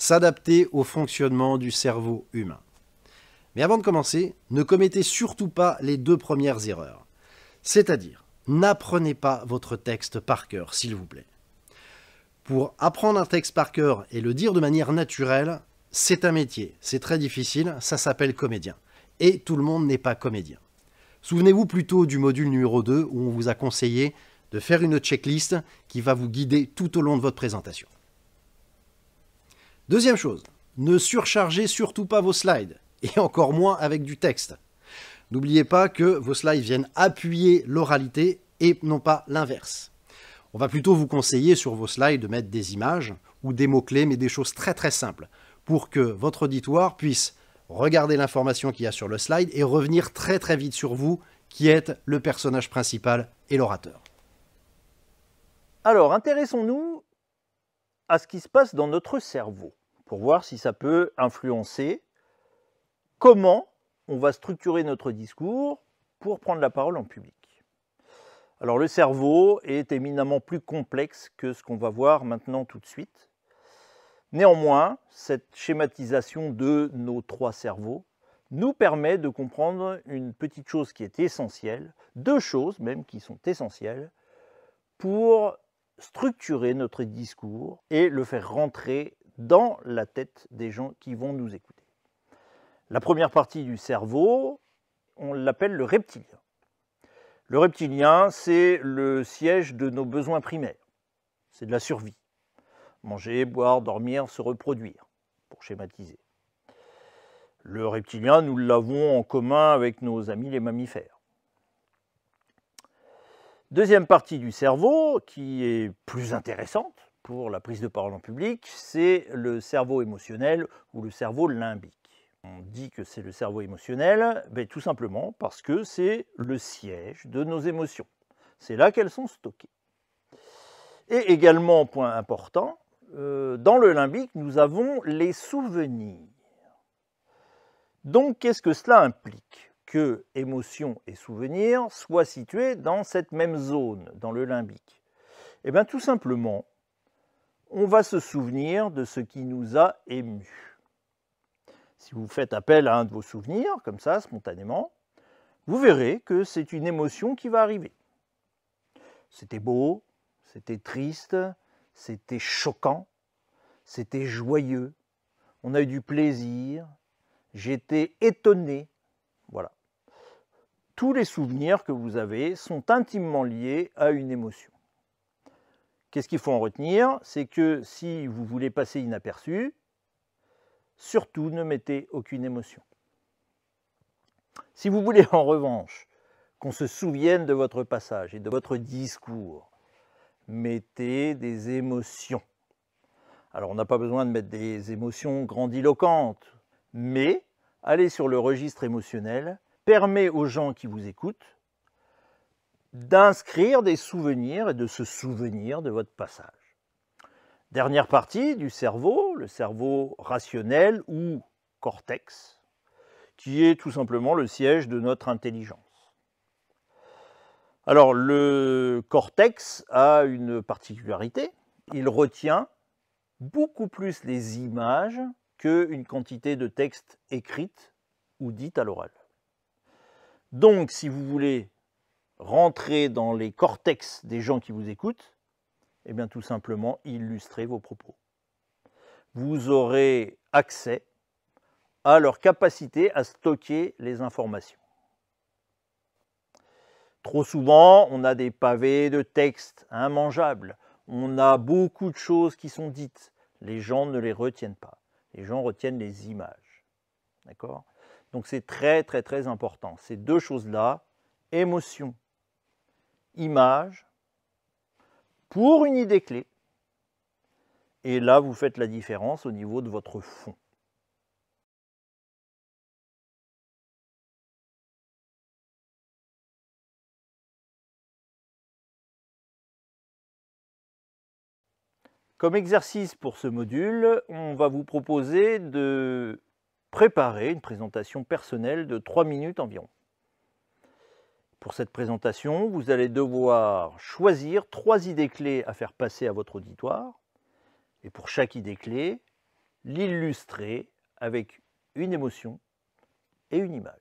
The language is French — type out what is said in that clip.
s'adapter au fonctionnement du cerveau humain. Mais avant de commencer, ne commettez surtout pas les deux premières erreurs. C'est-à-dire, n'apprenez pas votre texte par cœur, s'il vous plaît. Pour apprendre un texte par cœur et le dire de manière naturelle, c'est un métier, c'est très difficile, ça s'appelle comédien. Et tout le monde n'est pas comédien. Souvenez-vous plutôt du module numéro 2 où on vous a conseillé de faire une checklist qui va vous guider tout au long de votre présentation. Deuxième chose, ne surchargez surtout pas vos slides, et encore moins avec du texte. N'oubliez pas que vos slides viennent appuyer l'oralité et non pas l'inverse. On va plutôt vous conseiller sur vos slides de mettre des images ou des mots-clés, mais des choses très très simples, pour que votre auditoire puisse regarder l'information qu'il y a sur le slide et revenir très très vite sur vous, qui êtes le personnage principal et l'orateur. Alors, intéressons-nous à ce qui se passe dans notre cerveau, pour voir si ça peut influencer comment on va structurer notre discours pour prendre la parole en public. Alors, le cerveau est éminemment plus complexe que ce qu'on va voir maintenant tout de suite. Néanmoins, cette schématisation de nos trois cerveaux nous permet de comprendre une petite chose qui est essentielle, deux choses même qui sont essentielles, pour structurer notre discours et le faire rentrer dans la tête des gens qui vont nous écouter. La première partie du cerveau, on l'appelle le reptilien. Le reptilien, c'est le siège de nos besoins primaires. C'est de la survie. Manger, boire, dormir, se reproduire, pour schématiser. Le reptilien, nous l'avons en commun avec nos amis les mammifères. Deuxième partie du cerveau, qui est plus intéressante pour la prise de parole en public, c'est le cerveau émotionnel ou le cerveau limbique. On dit que c'est le cerveau émotionnel, tout simplement parce que c'est le siège de nos émotions. C'est là qu'elles sont stockées. Et également, point important, dans le limbique, nous avons les souvenirs. Donc, qu'est-ce que cela implique? Que émotions et souvenirs soient situés dans cette même zone, dans le limbique. Eh bien, tout simplement, on va se souvenir de ce qui nous a émus. Si vous faites appel à un de vos souvenirs, comme ça, spontanément, vous verrez que c'est une émotion qui va arriver. C'était beau, c'était triste, c'était choquant, c'était joyeux, on a eu du plaisir, j'étais étonné, voilà. Tous les souvenirs que vous avez sont intimement liés à une émotion. Qu'est-ce qu'il faut en retenir? C'est que si vous voulez passer inaperçu, surtout ne mettez aucune émotion. Si vous voulez en revanche qu'on se souvienne de votre passage et de votre discours, mettez des émotions. Alors, on n'a pas besoin de mettre des émotions grandiloquentes, mais aller sur le registre émotionnel permet aux gens qui vous écoutent d'inscrire des souvenirs et de se souvenir de votre passage. Dernière partie du cerveau, le cerveau rationnel ou cortex, qui est tout simplement le siège de notre intelligence. Alors, le cortex a une particularité, il retient beaucoup plus les images qu'une quantité de texte écrite ou dite à l'oral. Donc, si vous voulez rentrer dans les cortex des gens qui vous écoutent, eh bien tout simplement illustrez vos propos. Vous aurez accès à leur capacité à stocker les informations. Trop souvent, on a des pavés de texte immangeables. On a beaucoup de choses qui sont dites. Les gens ne les retiennent pas. Les gens retiennent les images. D'accord? Donc c'est très très très important. Ces deux choses-là, émotion, image, pour une idée clé. Et là, vous faites la différence au niveau de votre fond. Comme exercice pour ce module, on va vous proposer de préparer une présentation personnelle de 3 minutes environ. Pour cette présentation, vous allez devoir choisir 3 idées clés à faire passer à votre auditoire. Et pour chaque idée clé, l'illustrer avec une émotion et une image.